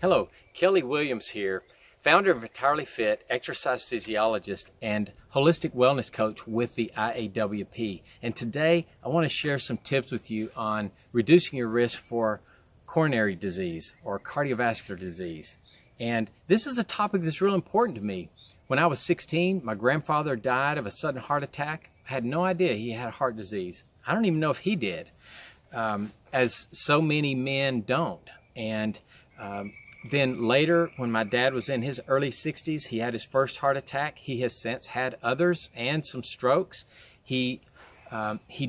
Hello, Kelly Williams here, founder of Entirelyfit, exercise physiologist, and holistic wellness coach with the IAWP. And today I want to share some tips with you on reducing your risk for coronary disease or cardiovascular disease. And this is a topic that's real important to me. When I was 16, my grandfather died of a sudden heart attack. I had no idea he had heart disease. I don't even know if he did, as so many men don't. And then later, when my dad was in his early 60s, he had his first heart attack. He has since had others and some strokes. He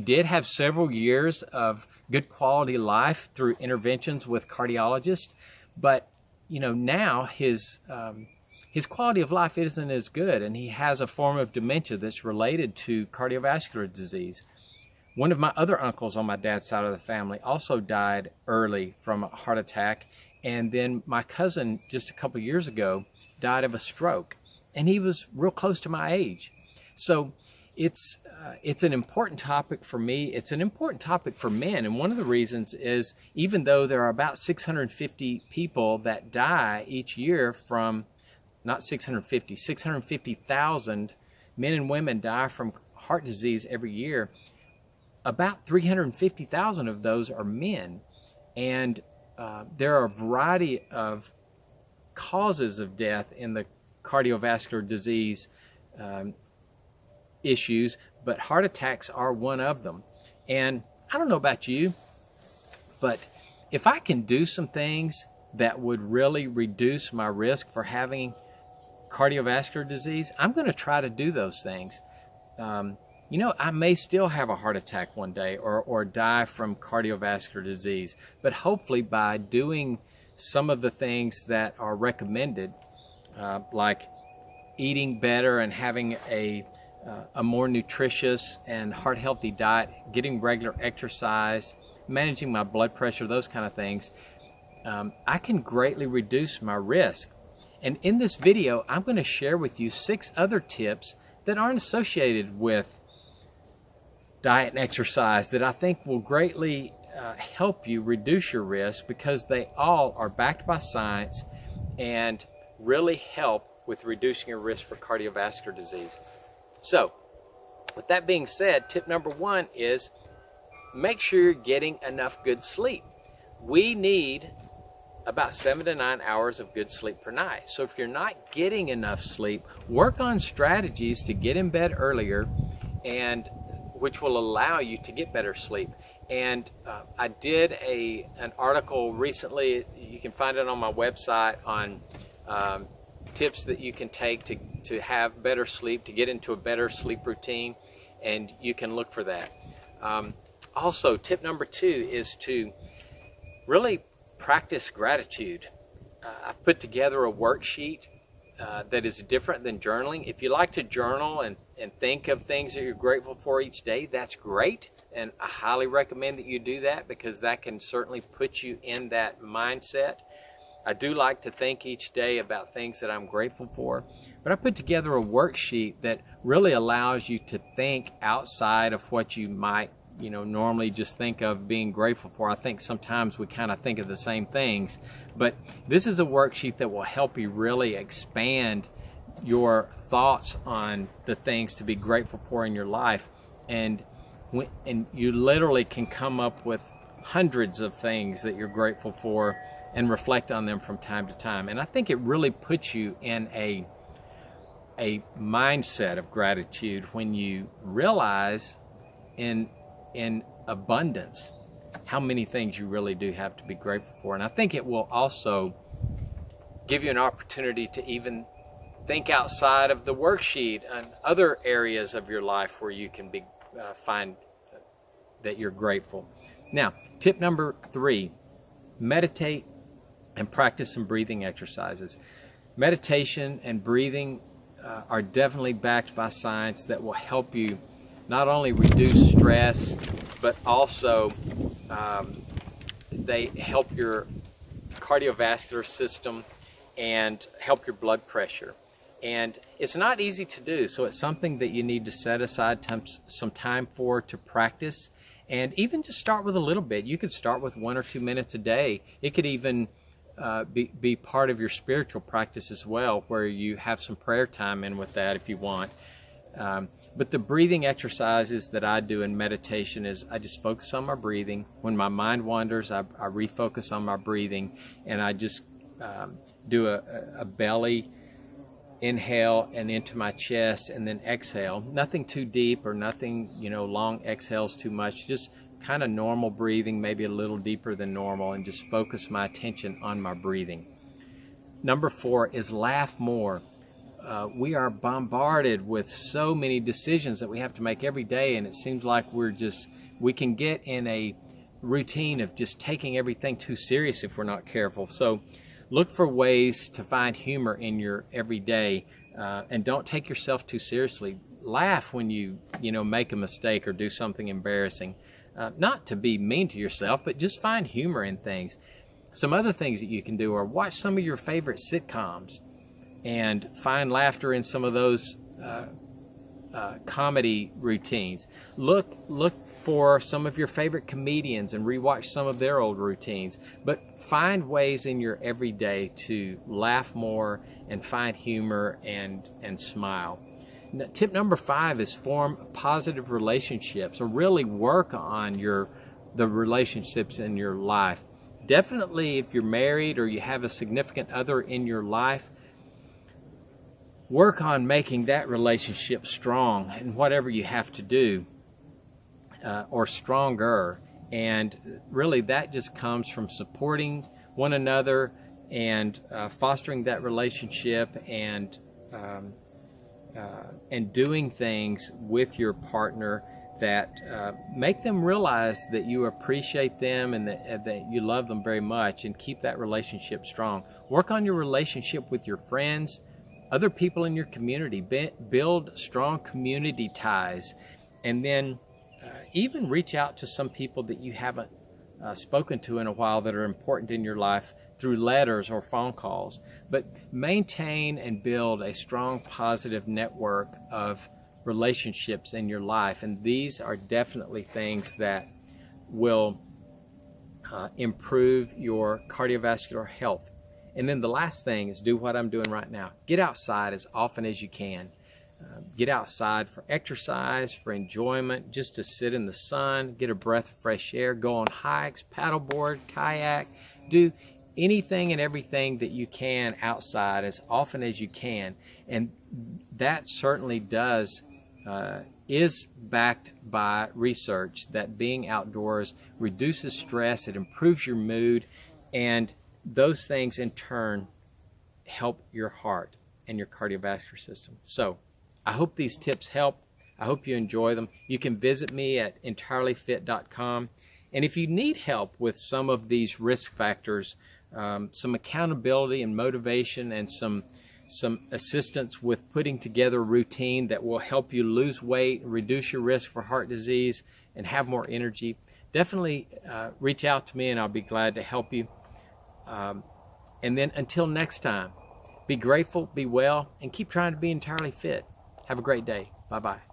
did have several years of good quality life through interventions with cardiologists, but now his quality of life isn't as good, and he has a form of dementia that's related to cardiovascular disease. One of my other uncles on my dad's side of the family also died early from a heart attack. And then my cousin, just a couple years ago, died of a stroke, and he was real close to my age. So it's an important topic for me. It's an important topic for men, and one of the reasons is even though there are about 650 people that die each year from, not 650, 650,000 men and women die from heart disease every year. About 350,000 of those are men, and there are a variety of causes of death in the cardiovascular disease issues, but heart attacks are one of them. And I don't know about you, but if I can do some things that would really reduce my risk for having cardiovascular disease, I'm going to try to do those things. I may still have a heart attack one day or die from cardiovascular disease, but hopefully by doing some of the things that are recommended, like eating better and having a more nutritious and heart-healthy diet, getting regular exercise, managing my blood pressure, those kind of things, I can greatly reduce my risk. And in this video, I'm going to share with you 6 other tips that aren't associated with diet and exercise that I think will greatly help you reduce your risk, because they all are backed by science and really help with reducing your risk for cardiovascular disease. So, with that being said, tip number 1 is make sure you're getting enough good sleep. We need about 7 to 9 hours of good sleep per night. So if you're not getting enough sleep, work on strategies to get in bed earlier, and which will allow you to get better sleep. And I did an article recently, you can find it on my website, on tips that you can take to have better sleep, to get into a better sleep routine, and you can look for that. Also, tip number 2 is to really practice gratitude. I've put together a worksheet that is different than journaling. If you like to journal and think of things that you're grateful for each day, that's great. And I highly recommend that you do that, because that can certainly put you in that mindset. I do like to think each day about things that I'm grateful for. But I put together a worksheet that really allows you to think outside of what you might normally just think of being grateful for. I think sometimes we kind of think of the same things, but this is a worksheet that will help you really expand your thoughts on the things to be grateful for in your life, and you literally can come up with hundreds of things that you're grateful for and reflect on them from time to time. And I think it really puts you in a mindset of gratitude when you realize in abundance how many things you really do have to be grateful for. And I think it will also give you an opportunity to even think outside of the worksheet and other areas of your life where you can find that you're grateful. Now, tip number 3, meditate and practice some breathing exercises. Meditation and breathing are definitely backed by science that will help you not only reduce stress, but also they help your cardiovascular system and help your blood pressure. And it's not easy to do, so it's something that you need to set aside some time for to practice. And even just start with a little bit. You could start with 1 or 2 minutes a day. It could even be part of your spiritual practice as well, where you have some prayer time in with that if you want. But the breathing exercises that I do in meditation is I just focus on my breathing. When my mind wanders, I refocus on my breathing, and I just do a belly inhale and into my chest, and then exhale. Nothing too deep or nothing, long exhales too much. Just kind of normal breathing, maybe a little deeper than normal, and just focus my attention on my breathing. Number 4 is laugh more. We are bombarded with so many decisions that we have to make every day, and it seems like we can get in a routine of just taking everything too serious if we're not careful. So look for ways to find humor in your everyday, and don't take yourself too seriously. Laugh when you make a mistake or do something embarrassing. Not to be mean to yourself, but just find humor in things. Some other things that you can do are watch some of your favorite sitcoms and find laughter in some of those comedy routines. Look for some of your favorite comedians and rewatch some of their old routines. But find ways in your everyday to laugh more and find humor and smile. Now, tip number 5 is form positive relationships, or really work on the relationships in your life. Definitely, if you're married or you have a significant other in your life, work on making that relationship strong and whatever you have to do, or stronger. And really that just comes from supporting one another and fostering that relationship, and doing things with your partner that make them realize that you appreciate them and that you love them very much, and keep that relationship strong. Work on your relationship with your friends, other people in your community. Build strong community ties, and then even reach out to some people that you haven't spoken to in a while that are important in your life through letters or phone calls. But maintain and build a strong positive network of relationships in your life, and these are definitely things that will improve your cardiovascular health. And then the last thing is do what I'm doing right now. Get outside as often as you can. Get outside for exercise, for enjoyment, just to sit in the sun, get a breath of fresh air, go on hikes, paddleboard, kayak, do anything and everything that you can outside as often as you can. And that certainly is backed by research that being outdoors reduces stress, it improves your mood, and those things in turn help your heart and your cardiovascular system. So I hope these tips help. I hope you enjoy them. You can visit me at Entirelyfit.com. And if you need help with some of these risk factors, some accountability and motivation, and some assistance with putting together a routine that will help you lose weight, reduce your risk for heart disease, and have more energy, definitely reach out to me and I'll be glad to help you. And then until next time, be grateful, be well, and keep trying to be entirely fit. Have a great day. Bye-bye.